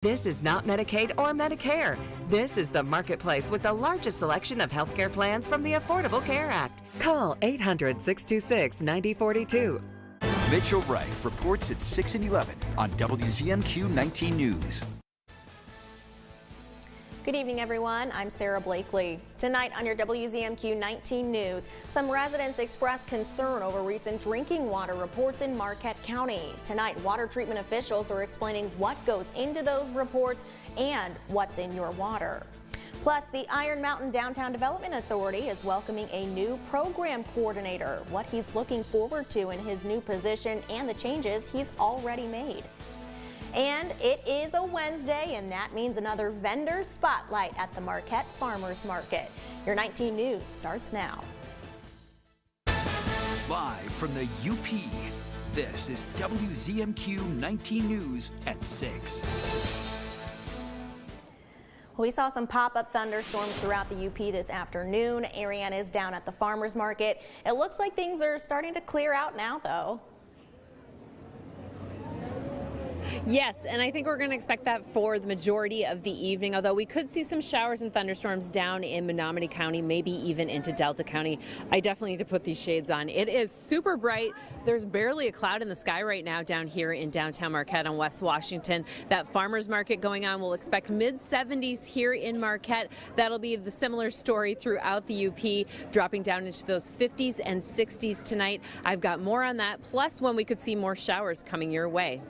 This is not Medicaid or Medicare. This is the marketplace with the largest selection of healthcare plans from the Affordable Care Act. Call 800-626-9042. Mitchell Reif reports at 6 and 11 on WZMQ 19 News. Good evening, everyone. I'm Sarah Blakely. Tonight on your WZMQ 19 News, some residents expressed concern over recent drinking water reports in Marquette County. Tonight, water treatment officials are explaining what goes into those reports and what's in your water. Plus, the Iron Mountain Downtown Development Authority is welcoming a new program coordinator, what he's looking forward to in his new position and the changes he's already made. And it is a Wednesday, and that means another vendor spotlight at the Marquette Farmers Market. Your 19 News starts now. Live from the UP, this is WZMQ 19 News at 6. We saw some pop-up thunderstorms throughout the UP this afternoon. Ariane is down at the Farmers Market. It looks like things are starting to clear out now, though. Yes, and I think we're going to expect that for the majority of the evening, although we could see some showers and thunderstorms down in Menominee County, maybe even into Delta County. I definitely need to put these shades on. It is super bright. There's barely a cloud in the sky right now down here in downtown Marquette on West Washington. That farmers market going on, we'll expect mid-70s here in Marquette. That'll be the similar story throughout the UP, dropping down into those 50s and 60s tonight. I've got more on that, plus when we could see more showers coming your way.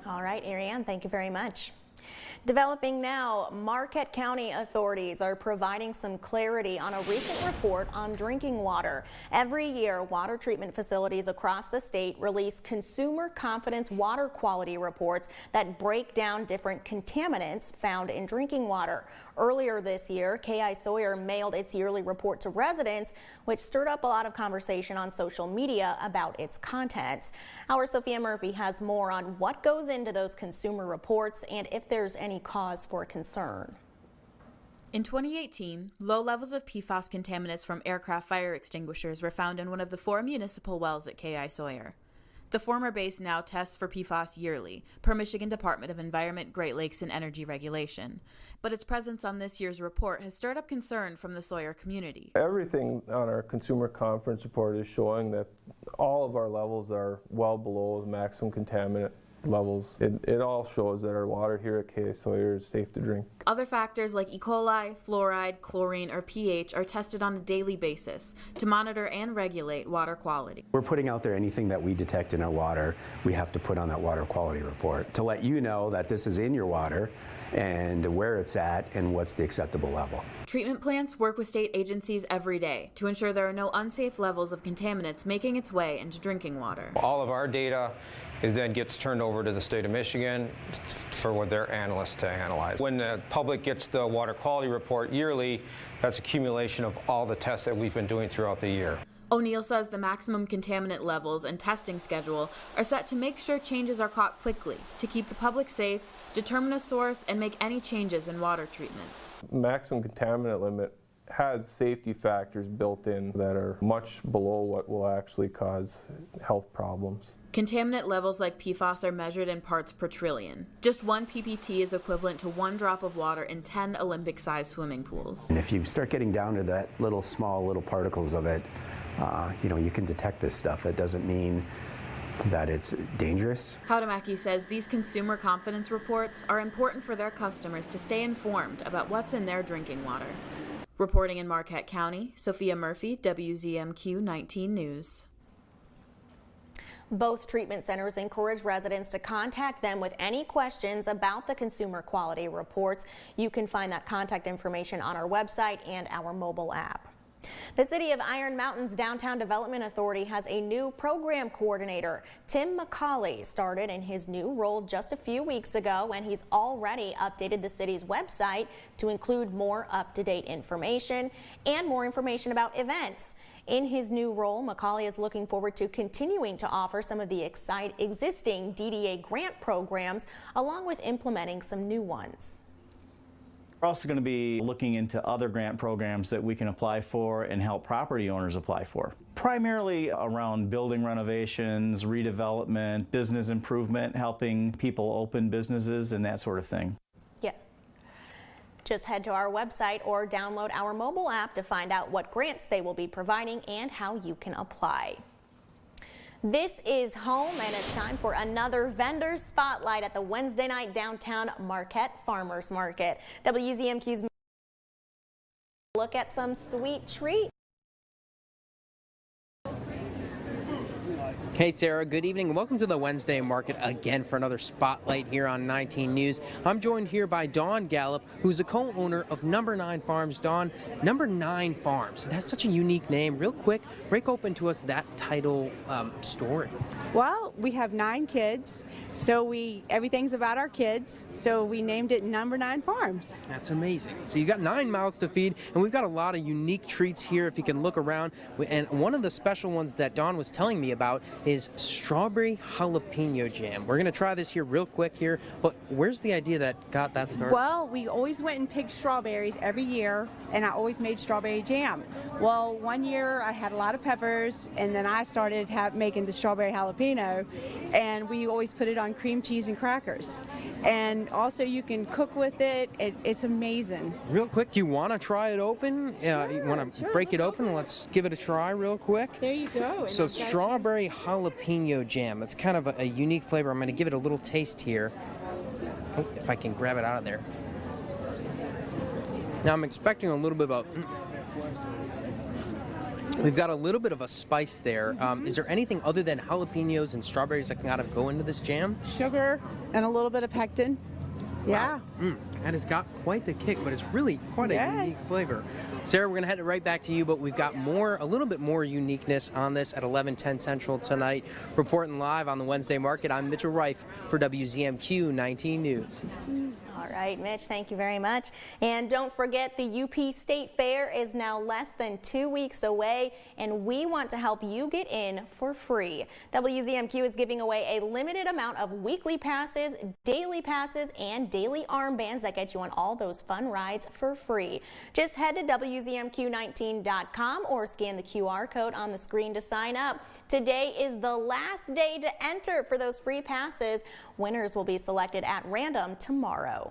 All right, Ariane, thank you very much. Developing now, Marquette County authorities are providing some clarity on a recent report on drinking water. Every year, water treatment facilities across the state release consumer confidence water quality reports that break down different contaminants found in drinking water. Earlier this year, K.I. Sawyer mailed its yearly report to residents, which stirred up a lot of conversation on social media about its contents. Our Sophia Murphy has more on what goes into those consumer reports and if there's any cause for concern. In 2018, low levels of PFAS contaminants from aircraft fire extinguishers were found in one of the 4 municipal wells at K.I. Sawyer. The former base now tests for PFAS yearly, per Michigan Department of Environment, Great Lakes, and Energy Regulation. But its presence on this year's report has stirred up concern from the Sawyer community. Everything on our consumer conference report is showing that all of our levels are well below the maximum contaminant levels. It all shows that our water here at K.I. Sawyer is safe to drink. Other factors like E. coli, fluoride, chlorine, or pH are tested on a daily basis to monitor and regulate water quality. We're putting out there anything that we detect in our water, we have to put on that water quality report to let you know that this is in your water and where it's at and what's the acceptable level. Treatment plants work with state agencies every day to ensure there are no unsafe levels of contaminants making its way into drinking water. All of our data then gets turned over to the state of Michigan for their analysts to analyze. When the public gets the water quality report yearly, that's accumulation of all the tests that we've been doing throughout the year. O'Neill says the maximum contaminant levels and testing schedule are set to make sure changes are caught quickly, to keep the public safe, determine a source, and make any changes in water treatments. Maximum contaminant limit has safety factors built in that are much below what will actually cause health problems. Contaminant levels like PFAS are measured in parts per trillion. Just 1 ppt is equivalent to 1 drop of water in 10 Olympic-sized swimming pools. And if you start getting down to that little particles of it, you can detect this stuff. It doesn't mean that it's dangerous. Kautamaki says these consumer confidence reports are important for their customers to stay informed about what's in their drinking water. Reporting in Marquette County, Sophia Murphy, WZMQ 19 News. Both treatment centers encourage residents to contact them with any questions about the consumer quality reports. You can find that contact information on our website and our mobile app. The City of Iron Mountain's Downtown Development Authority has a new program coordinator. Tim McCauley started in his new role just a few weeks ago, and he's already updated the city's website to include more up-to-date information and more information about events. In his new role, McCauley is looking forward to continuing to offer some of the existing DDA grant programs, along with implementing some new ones. We're also going to be looking into other grant programs that we can apply for and help property owners apply for. Primarily around building renovations, redevelopment, business improvement, helping people open businesses and that sort of thing. Yeah. Just head to our website or download our mobile app to find out what grants they will be providing and how you can apply. This is home, and it's time for another vendor spotlight at the Wednesday night downtown Marquette Farmers Market. WZMQ's look at some sweet treats. Hey Sarah, good evening and welcome to the Wednesday Market again for another spotlight here on 19 News. I'm joined here by Dawn Gallup, who's a co-owner of Number 9 Farms. Dawn, Number 9 Farms, it has such a unique name. Real quick, break open to us that title story. Well, we have 9 kids, so everything's about our kids, so we named it Number 9 Farms. That's amazing. So you got 9 mouths to feed, and we've got a lot of unique treats here if you can look around. And one of the special ones that Dawn was telling me about is strawberry jalapeno jam. We're going to try this here real quick here, but where's the idea that got that started? Well, we always went and picked strawberries every year, and I always made strawberry jam. Well, one year I had a lot of peppers, and then I started making the strawberry jalapeno, and we always put it on cream cheese and crackers. And also you can cook with it. It's amazing. Real quick, do you want to try it open? Sure, you want to sure, break it open? Let's give it a try real quick. There you go. So strawberry jalapeno jam. It's kind of a unique flavor. I'm going to give it a little taste here. Oh, if I can grab it out of there. Now I'm expecting a little bit of we've got a little bit of a spice there. Is there anything other than jalapenos and strawberries that can kind of go into this jam? Sugar and a little bit of pectin. Yeah. Wow. That has got quite the kick, but it's really quite a unique flavor. Sarah, we're going to head it right back to you, but we've got a little bit more uniqueness on this at 11:10 Central tonight. Reporting live on the Wednesday Market, I'm Mitchell Reif for WZMQ 19 News. All right, Mitch, thank you very much. And don't forget, the UP State Fair is now less than 2 weeks away, and we want to help you get in for free. WZMQ is giving away a limited amount of weekly passes, and daily armbands that get you on all those fun rides for free. Just head to WZMQ19.com or scan the QR code on the screen to sign up. Today is the last day to enter for those free passes. Winners will be selected at random tomorrow.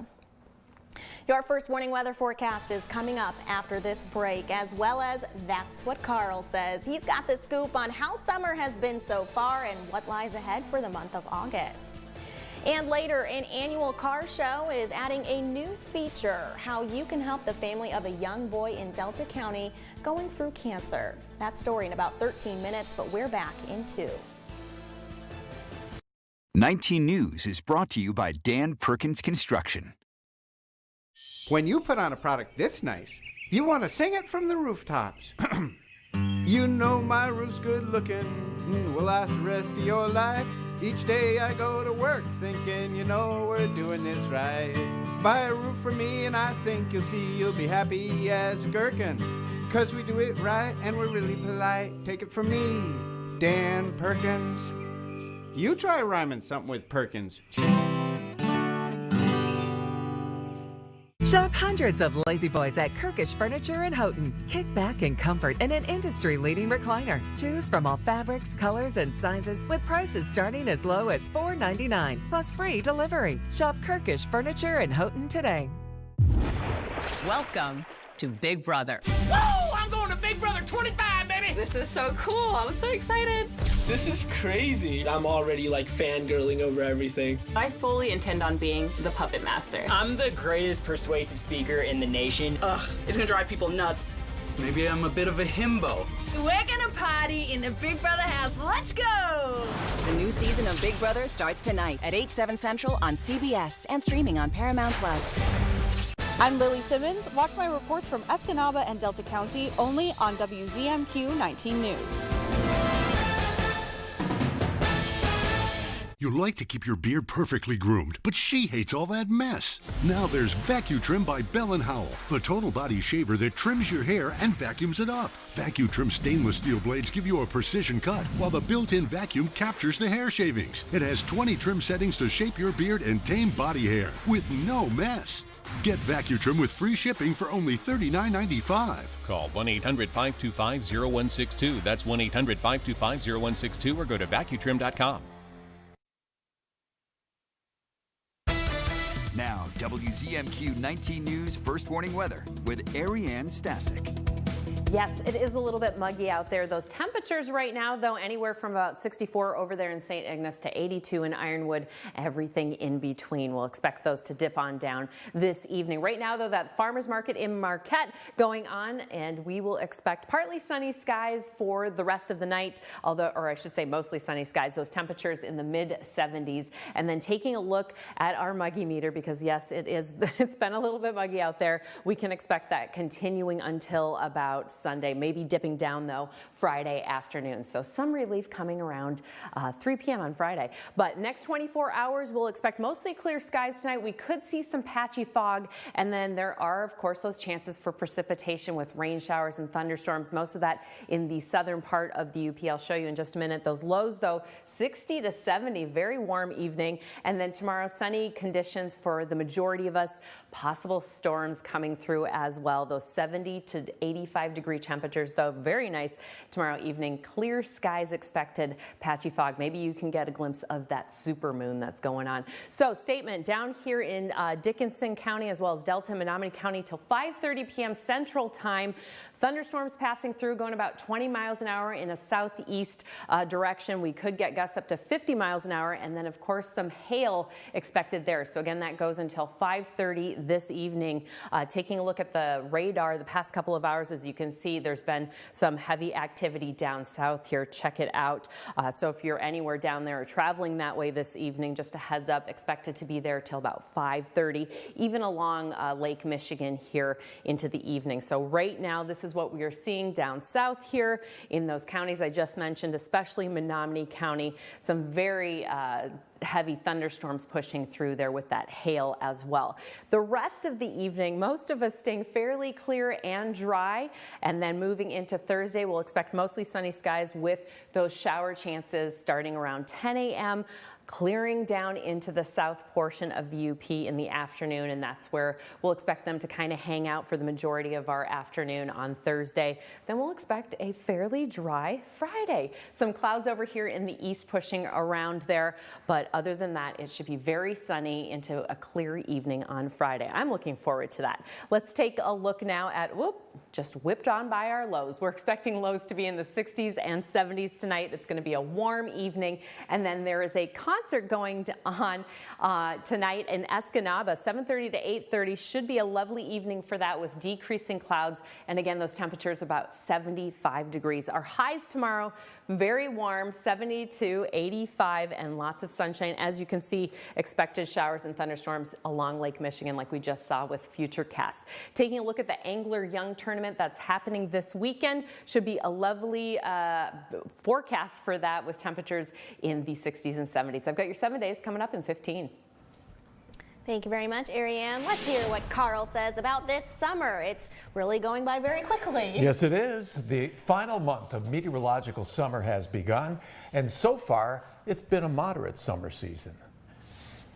Your first warning weather forecast is coming up after this break, as well as That's What Carl Says. He's got the scoop on how summer has been so far and what lies ahead for the month of August. And later, an annual car show is adding a new feature, how you can help the family of a young boy in Delta County going through cancer. That story in about 13 minutes, but we're back in 2. 19 News is brought to you by Dan Perkins Construction. When you put on a product this nice, you want to sing it from the rooftops. You know my roof's good looking, will last the rest of your life. Each day I go to work thinking, you know, we're doing this right. Buy a roof for me and I think you'll see you'll be happy as a gherkin. 'Cause we do it right and we're really polite. Take it from me, Dan Perkins. You try rhyming something with Perkins. Shop hundreds of Lazy Boys at Kirkish Furniture in Houghton. Kick back in comfort in an industry-leading recliner. Choose from all fabrics, colors, and sizes with prices starting as low as $4.99 plus free delivery. Shop Kirkish Furniture in Houghton today. Welcome to Big Brother. Whoa! I'm going to Big Brother 25, baby! This is so cool. I'm so excited. This is crazy. I'm already like fangirling over everything. I fully intend on being the puppet master. I'm the greatest persuasive speaker in the nation. Ugh, it's gonna drive people nuts. Maybe I'm a bit of a himbo. We're gonna party in the Big Brother house. Let's go! The new season of Big Brother starts tonight at 8/7 Central on CBS and streaming on Paramount+. I'm Lily Simmons. Watch my reports from Escanaba and Delta County only on WZMQ 19 News. You like to keep your beard perfectly groomed, but she hates all that mess. Now there's VacuTrim by Bell & Howell, the total body shaver that trims your hair and vacuums it up. VacuTrim stainless steel blades give you a precision cut, while the built-in vacuum captures the hair shavings. It has 20 trim settings to shape your beard and tame body hair with no mess. Get VacuTrim with free shipping for only $39.95. Call 1-800-525-0162. That's 1-800-525-0162 or go to vacutrim.com. Now, WZMQ 19 News First Warning Weather with Ariane Stasek. Yes, it is a little bit muggy out there. Those temperatures right now, though, anywhere from about 64 over there in St. Ignace to 82 in Ironwood, everything in between. We'll expect those to dip on down this evening. Right now, though, that farmers market in Marquette going on, and we will expect partly sunny skies for the rest of the night, although, or I should say mostly sunny skies, those temperatures in the mid 70s. And then taking a look at our muggy meter, because yes, it's been a little bit muggy out there. We can expect that continuing until about Sunday, maybe dipping down though Friday afternoon. So some relief coming around 3 p.m. on Friday. But next 24 hours, we'll expect mostly clear skies tonight. We could see some patchy fog, and then there are, of course, those chances for precipitation with rain showers and thunderstorms. Most of that in the southern part of the UP. I'll show you in just a minute. Those lows, though, 60 to 70, very warm evening. And then tomorrow, sunny conditions for the majority of us. Possible storms coming through as well. Those 70 to 85 degree temperatures, though, very nice tomorrow evening. Clear skies expected, patchy fog. Maybe you can get a glimpse of that super moon that's going on. So statement down here in Dickinson County as well as Delta and Menominee County till 5:30 p.m. Central Time. Thunderstorms passing through, going about 20 miles an hour in a southeast direction. We could get gusts up to 50 miles an hour, and then of course some hail expected there. So again, that goes until 5:30 this evening. Taking a look at the radar the past couple of hours, as you can see, there's been some heavy activity down south here. Check it out. So if you're anywhere down there or traveling that way this evening, just a heads up, expected to be there till about 5:30, even along Lake Michigan here into the evening. So right now, this is what we are seeing down south here in those counties I just mentioned, especially Menominee County. Some very heavy thunderstorms pushing through there with that hail as well. The rest of the evening, most of us staying fairly clear and dry, and then moving into Thursday, we'll expect mostly sunny skies with those shower chances starting around 10 a.m. clearing down into the south portion of the UP in the afternoon, and that's where we'll expect them to kind of hang out for the majority of our afternoon on Thursday. Then we'll expect a fairly dry Friday. Some clouds over here in the east pushing around there, but other than that, it should be very sunny into a clear evening on Friday. I'm looking forward to that. Let's take a look now at, just whipped on by our lows. We're expecting lows to be in the 60s and 70s tonight. It's going to be a warm evening, and then there is a concert going on tonight in Escanaba, 7:30 to 8:30. Should be a lovely evening for that with decreasing clouds, and again, those temperatures about 75 degrees. Our highs tomorrow, very warm, 70 to 85, and lots of sunshine. As you can see, expected showers and thunderstorms along Lake Michigan like we just saw with Futurecast. Taking a look at the Angler Young Tournament that's happening this weekend, should be a lovely forecast for that with temperatures in the 60s and 70s. I've got your 7 days coming up in 15. Thank you very much, Ariane. Let's hear what Carl says about this summer. It's really going by very quickly. Yes, it is. The final month of meteorological summer has begun, and so far, it's been a moderate summer season.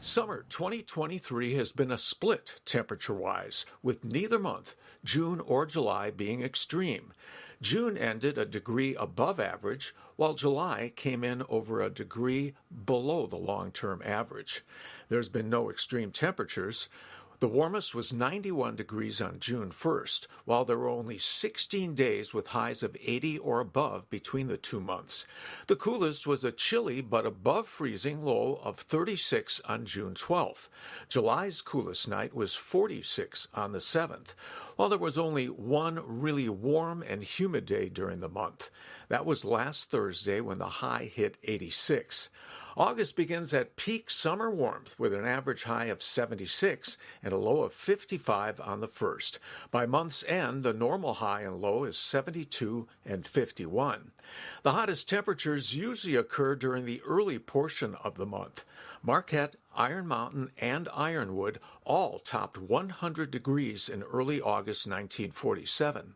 Summer 2023 has been a split temperature-wise, with neither month, June or July, being extreme. June ended a degree above average, while July came in over a degree below the long-term average. There's been no extreme temperatures. The warmest was 91 degrees on June 1st, while there were only 16 days with highs of 80 or above between the 2 months. The coolest was a chilly but above freezing low of 36 on June 12th. July's coolest night was 46 on the 7th, while there was only one really warm and humid day during the month. That was last Thursday when the high hit 86. August begins at peak summer warmth with an average high of 76 and a low of 55 on the 1st. By month's end, the normal high and low is 72 and 51. The hottest temperatures usually occur during the early portion of the month. Marquette Iron Mountain, and Ironwood all topped 100 degrees in early August 1947.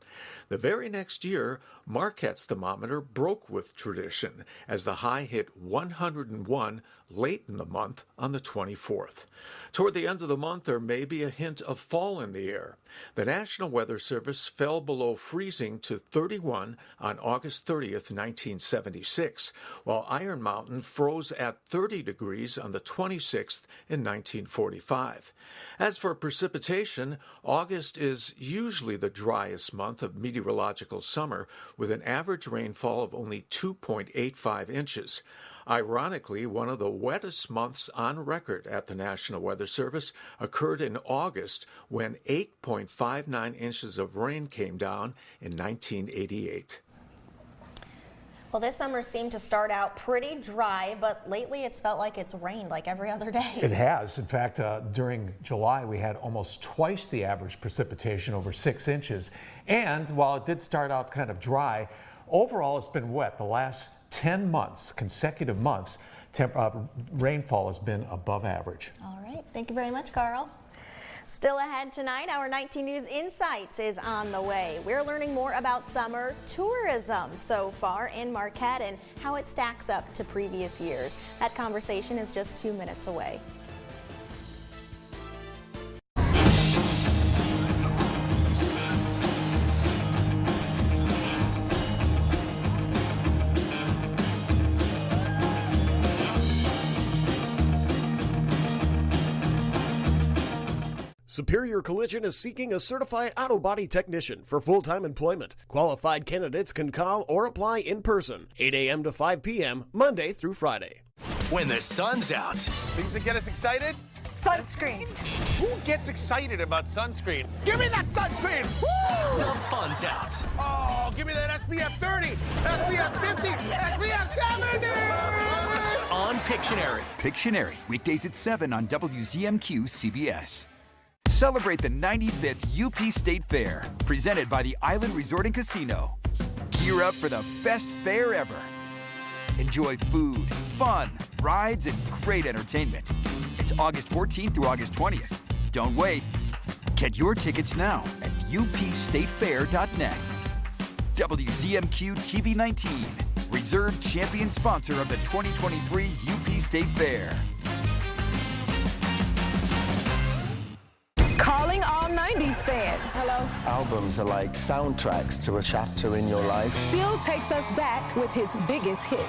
The very next year, Marquette's thermometer broke with tradition as the high hit 101 late in the month on the 24th. Toward the end of the month, there may be a hint of fall in the air. The National Weather Service fell below freezing to 31 on August 30th, 1976, while Iron Mountain froze at 30 degrees on the 26th in 1945. As for precipitation, August is usually the driest month of meteorological summer, with an average rainfall of only 2.85 inches. Ironically, one of the wettest months on record at the National Weather Service occurred in August, when 8.59 inches of rain came down in 1988. Well, this summer seemed to start out pretty dry, but lately it's felt like it's rained like every other day. It has. In fact, during July, we had almost twice the average precipitation, over 6 inches. And while it did start out kind of dry, overall it's been wet. The last 10 months, consecutive months, rainfall has been above average. All right. Thank you very much, Carl. Still ahead tonight, our 19 News Insights is on the way. We're learning more about summer tourism so far in Marquette and how it stacks up to previous years. That conversation is just 2 minutes away. Superior Collision is seeking a certified auto body technician for full-time employment. Qualified candidates can call or apply in person, 8 a.m. to 5 p.m., Monday through Friday. When the sun's out. Things that get us excited? Sunscreen. Who gets excited about sunscreen? Give me that sunscreen! Woo! The fun's out. Oh, give me that SPF 30, SPF 50, SPF 70! On Pictionary. Pictionary, weekdays at 7 on WZMQ CBS. Celebrate the 95th UP State Fair, presented by the Island Resort and Casino. Gear up for the best fair ever. Enjoy food, fun, rides, and great entertainment. It's August 14th through August 20th. Don't wait. Get your tickets now at upstatefair.net. WZMQ TV 19, reserved champion sponsor of the 2023 UP State Fair. Calling all 90s fans. Hello. Albums are like soundtracks to a chapter in your life. Seal takes us back with his biggest hits.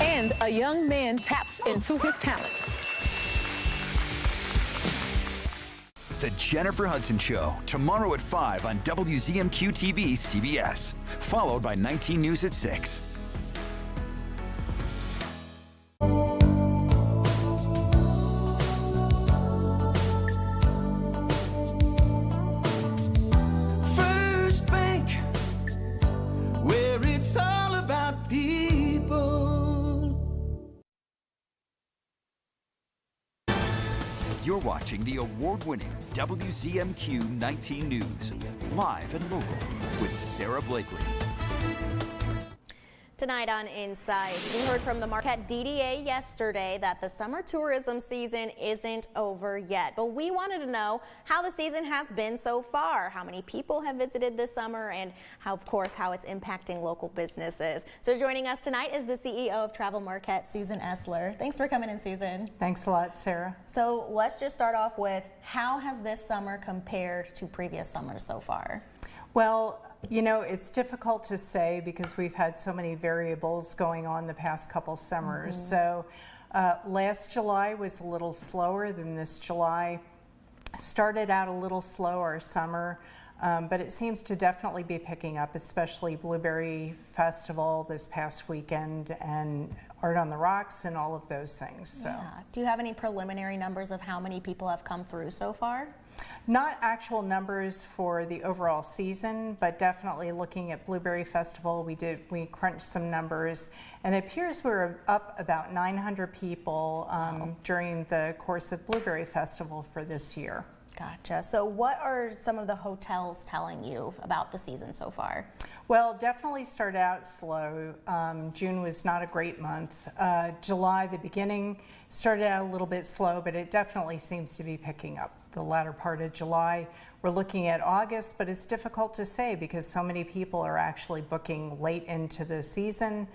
And a young man taps into his talents. The Jennifer Hudson Show, tomorrow at 5 on WZMQ TV CBS, followed by 19 News at 6. You're watching the award-winning WZMQ 19 News, live and local, with Sarah Blakely. Tonight on Insights, we heard from the Marquette DDA yesterday that the summer tourism season isn't over yet. But we wanted to know how the season has been so far, how many people have visited this summer, and how, of course, how it's impacting local businesses. So joining us tonight is the CEO of Travel Marquette, Susan Essler. Thanks for coming in, Susan. Thanks a lot, Sarah. So let's just start off with, how has this summer compared to previous summers so far? Well, you know, it's difficult to say because we've had so many variables going on the past couple summers. So last July was a little slower than this July. Started out a little slow our summer, but it seems to definitely be picking up, especially Blueberry Festival this past weekend and Art on the Rocks and all of those things. So. Yeah. Do you have any preliminary numbers of how many people have come through so far? Not actual numbers for the overall season, but definitely looking at Blueberry Festival, we crunched some numbers, and it appears we're up about 900 people during the course of Blueberry Festival for this year. Gotcha. So what are some of the hotels telling you about the season so far? Well, definitely started out slow. June was not a great month. July, the beginning, started out a little bit slow, but it definitely seems to be picking up the latter part of July. We're looking at August, but it's difficult to say because so many people are actually booking late into the season,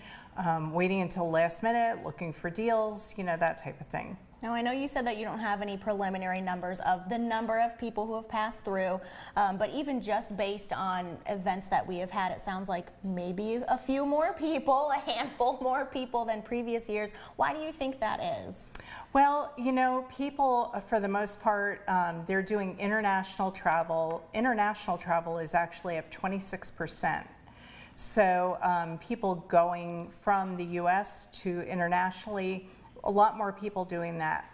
waiting until last minute, looking for deals, you know, that type of thing. Now, I know you said that you don't have any preliminary numbers of the number of people who have passed through, but even just based on events that we have had, it sounds like maybe a few more people, a handful more people than previous years. Why do you think that is? Well, you know, people, for the most part, they're doing international travel. International travel is actually up 26%. So people going from the U.S. to internationally, a lot more people doing that.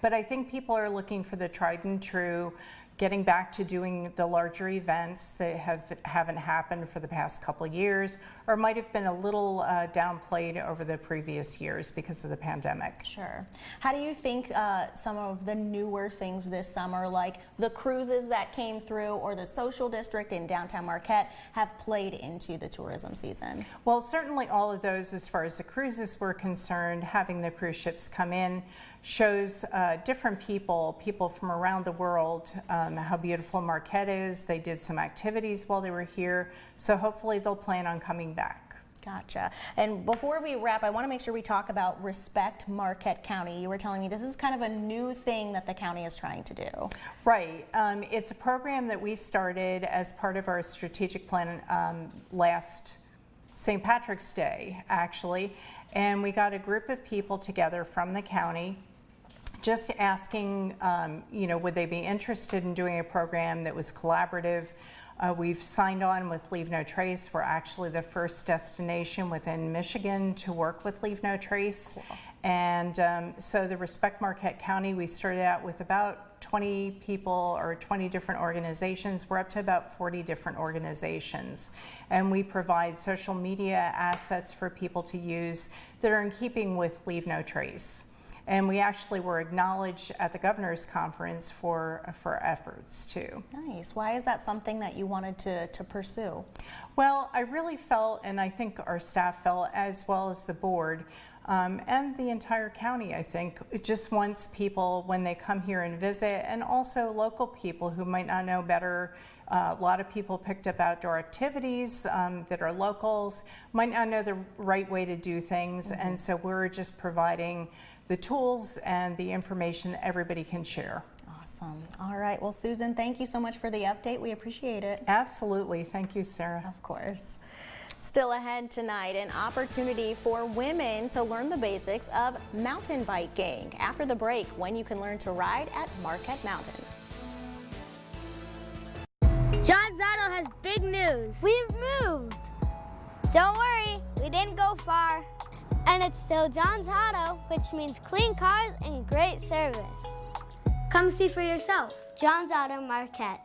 But I think people are looking for the tried and true, getting back to doing the larger events that haven't happened for the past couple of years, or might have been a little downplayed over the previous years because of the pandemic. Sure. How do you think some of the newer things this summer, like the cruises that came through or the social district in downtown Marquette, have played into the tourism season? Well, certainly all of those, as far as the cruises were concerned, having the cruise ships come in shows different people from around the world, how beautiful Marquette is. They did some activities while they were here, so hopefully they'll plan on coming back. Gotcha. And before we wrap, I want to make sure we talk about Respect Marquette County. You were telling me this is kind of a new thing that the county is trying to do. Right. It's a program that we started as part of our strategic plan last St. Patrick's Day, actually, and we got a group of people together from the county just asking, you know, would they be interested in doing a program that was collaborative. We've signed on with Leave No Trace. We're actually the first destination within Michigan to work with Leave No Trace. Cool. And so the Respect Marquette County, we started out with about 20 people or 20 different organizations. We're up to about 40 different organizations. And we provide social media assets for people to use that are in keeping with Leave No Trace. And we actually were acknowledged at the governor's conference for efforts too. Nice. Why is that something that you wanted to pursue? Well, I really felt, and I think our staff felt, as well as the board, and the entire county, I think, it just wants people when they come here and visit, and also local people who might not know better. A lot of people picked up outdoor activities that are locals, might not know the right way to do things, and so we're just providing the tools and the information that everybody can share. Awesome. All right. Well, Susan, thank you so much for the update. We appreciate it. Absolutely. Thank you, Sarah. Of course. Still ahead tonight, an opportunity for women to learn the basics of mountain biking. After the break, when you can learn to ride at Marquette Mountain. John's Auto has big news. We've moved. Don't worry, we didn't go far. And it's still John's Auto, which means clean cars and great service. Come see for yourself. John's Auto Marquette.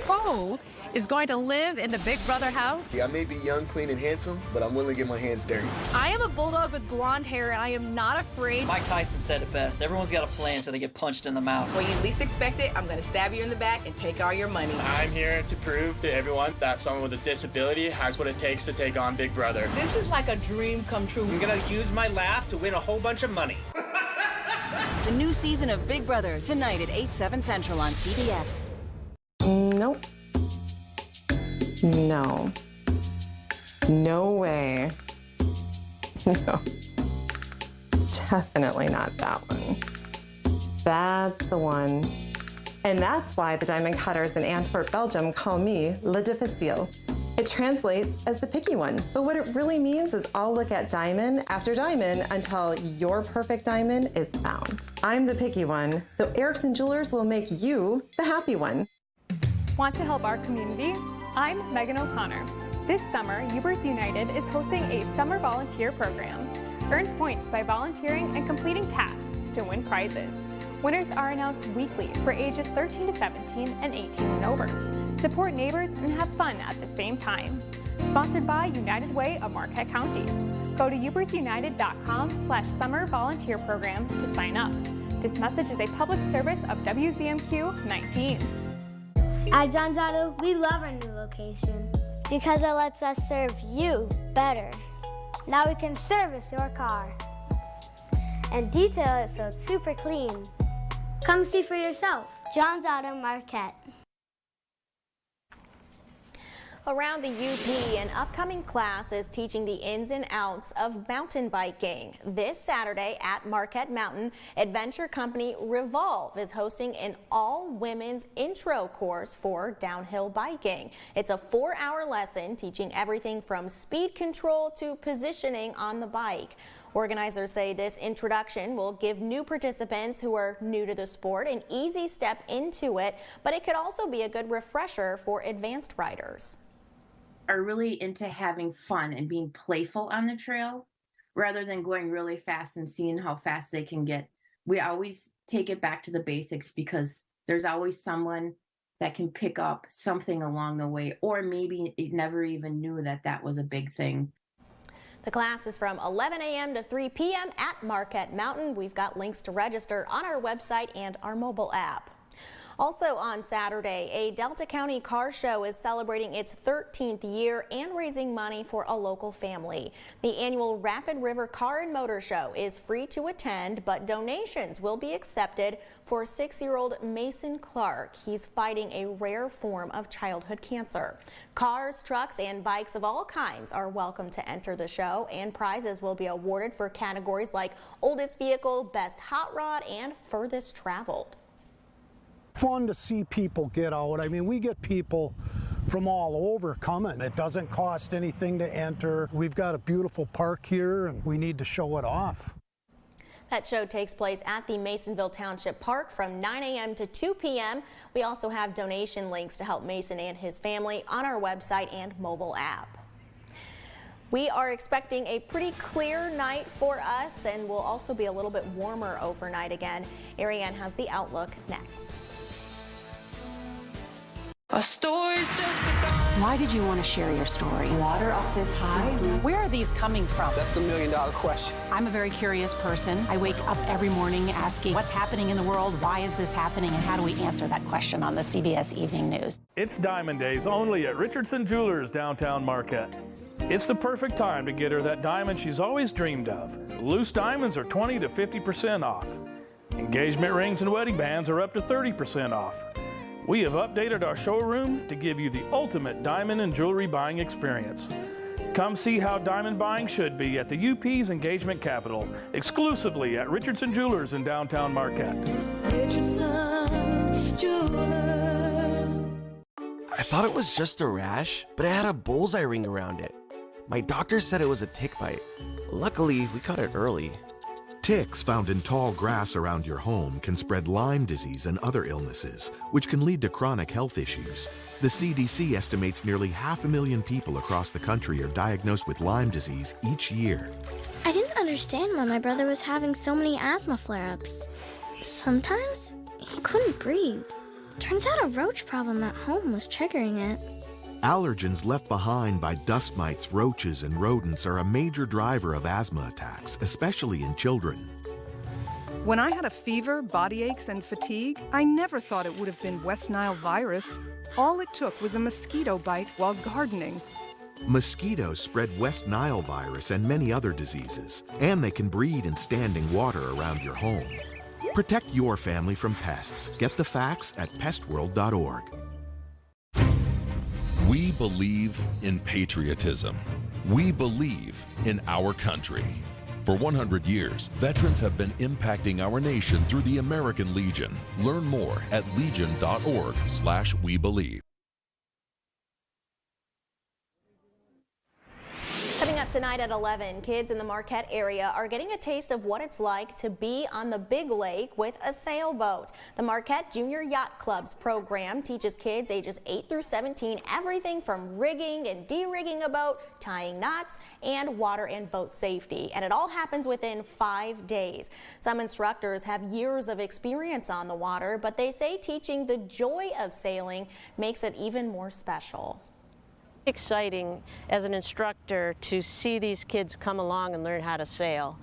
Cole is going to live in the Big Brother house. Yeah, I may be young, clean, and handsome, but I'm willing to get my hands dirty. I am a bulldog with blonde hair, and I am not afraid. Mike Tyson said it best. Everyone's got a plan until they get punched in the mouth. When you least expect it, I'm going to stab you in the back and take all your money. I'm here to prove to everyone that someone with a disability has what it takes to take on Big Brother. This is like a dream come true. I'm going to use my laugh to win a whole bunch of money. The new season of Big Brother, tonight at 8, 7 Central on CBS. Nope. No. No way. No. Definitely not that one. That's the one. And that's why the diamond cutters in Antwerp, Belgium call me Le Difficile. It translates as the picky one, but what it really means is I'll look at diamond after diamond until your perfect diamond is found. I'm the picky one, so Erickson Jewelers will make you the happy one. Want to help our community? I'm Megan O'Connor. This summer, Ubers United is hosting a summer volunteer program. Earn points by volunteering and completing tasks to win prizes. Winners are announced weekly for ages 13 to 17 and 18 and over. Support neighbors and have fun at the same time. Sponsored by United Way of Marquette County. Go to ubersunited.com/summer volunteer program to sign up. This message is a public service of WZMQ 19. At John's Auto, we love our new location because it lets us serve you better. Now we can service your car and detail it so it's super clean. Come see for yourself. John's Auto Marquette. Around the UP, an upcoming class is teaching the ins and outs of mountain biking. This Saturday at Marquette Mountain, adventure company Revolve is hosting an all-women's intro course for downhill biking. It's a 4-hour lesson teaching everything from speed control to positioning on the bike. Organizers say this introduction will give new participants who are new to the sport an easy step into it, but it could also be a good refresher for advanced riders. Are really into having fun and being playful on the trail rather than going really fast and seeing how fast they can get. We always take it back to the basics because there's always someone that can pick up something along the way, or maybe it never even knew that that was a big thing. The class is from 11 a.m. to 3 p.m. at Marquette Mountain. We've got links to register on our website and our mobile app. Also on Saturday, a Delta County car show is celebrating its 13th year and raising money for a local family. The annual Rapid River Car and Motor Show is free to attend, but donations will be accepted for 6-year-old Mason Clark. He's fighting a rare form of childhood cancer. Cars, trucks, and bikes of all kinds are welcome to enter the show, and prizes will be awarded for categories like oldest vehicle, best hot rod, and furthest traveled. Fun to see people get out. I mean, we get people from all over coming. It doesn't cost anything to enter. We've got a beautiful park here and we need to show it off. That show takes place at the Masonville Township Park from 9 a.m. to 2 p.m. We also have donation links to help Mason and his family on our website and mobile app. We are expecting a pretty clear night for us, and we'll also be a little bit warmer overnight again. Ariane has the outlook next. Our story's just begun. Why did you want to share your story? Water up this high? Where are these coming from? That's the million-dollar question. I'm a very curious person. I wake up every morning asking what's happening in the world, why is this happening, and how do we answer that question on the CBS Evening News? It's Diamond Days only at Richardson Jewelers downtown Marquette. It's the perfect time to get her that diamond she's always dreamed of. Loose diamonds are 20 to 50% off. Engagement rings and wedding bands are up to 30% off. We have updated our showroom to give you the ultimate diamond and jewelry buying experience. Come see how diamond buying should be at the UP's engagement capital, exclusively at Richardson Jewelers in downtown Marquette. Richardson Jewelers. I thought it was just a rash, but it had a bullseye ring around it. My doctor said it was a tick bite. Luckily, we caught it early. Ticks found in tall grass around your home can spread Lyme disease and other illnesses, which can lead to chronic health issues. The CDC estimates nearly 500,000 people across the country are diagnosed with Lyme disease each year. I didn't understand why my brother was having so many asthma flare-ups. Sometimes he couldn't breathe. Turns out a roach problem at home was triggering it. Allergens left behind by dust mites, roaches, and rodents are a major driver of asthma attacks, especially in children. When I had a fever, body aches, and fatigue, I never thought it would have been West Nile virus. All it took was a mosquito bite while gardening. Mosquitoes spread West Nile virus and many other diseases, and they can breed in standing water around your home. Protect your family from pests. Get the facts at pestworld.org. We believe in patriotism. We believe in our country. For 100 years, veterans have been impacting our nation through the American Legion. Learn more at legion.org/webelieve. Coming up tonight at 11, kids in the Marquette area are getting a taste of what it's like to be on the big lake with a sailboat. The Marquette Junior Yacht Club's program teaches kids ages 8 through 17 everything from rigging and de-rigging a boat, tying knots, and water and boat safety. And it all happens within 5 days. Some instructors have years of experience on the water, but they say teaching the joy of sailing makes it even more special. Exciting as an instructor to see these kids come along and learn how to sail.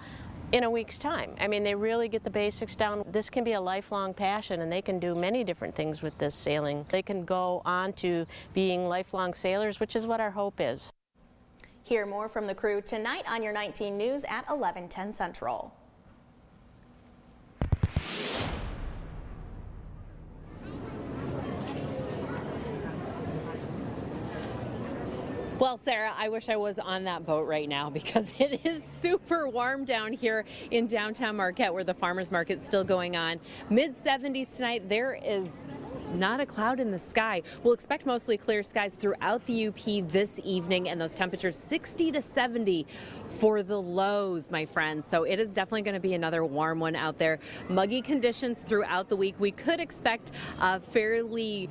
in a week's time. I mean, they really get the basics down. This can be a lifelong passion, and they can do many different things with this sailing. They can go on to being lifelong sailors, which is what our hope is. Hear more from the crew tonight on your 19 News at 11:10 Central. Well, Sarah, I wish I was on that boat right now because it is super warm down here in downtown Marquette where the farmers market's still going on. Mid-70s tonight. There is not a cloud in the sky. We'll expect mostly clear skies throughout the UP this evening, and those temperatures 60 to 70 for the lows, my friends. So it is definitely going to be another warm one out there. Muggy conditions throughout the week. We could expect fairly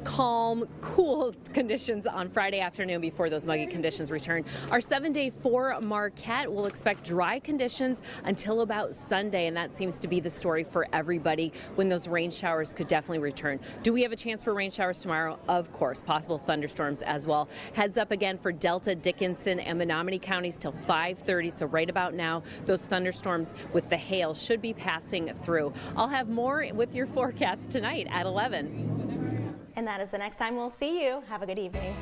calm, cool conditions on Friday afternoon before those muggy conditions return. Our 7-day for Marquette will expect dry conditions until about Sunday, and that seems to be the story for everybody when those rain showers could definitely return. Do we have a chance for rain showers tomorrow? Of course, possible thunderstorms as well. Heads up again for Delta, Dickinson, and Menominee counties till 5:30, so right about now, those thunderstorms with the hail should be passing through. I'll have more with your forecast tonight at 11. And that is the next time we'll see you. Have a good evening.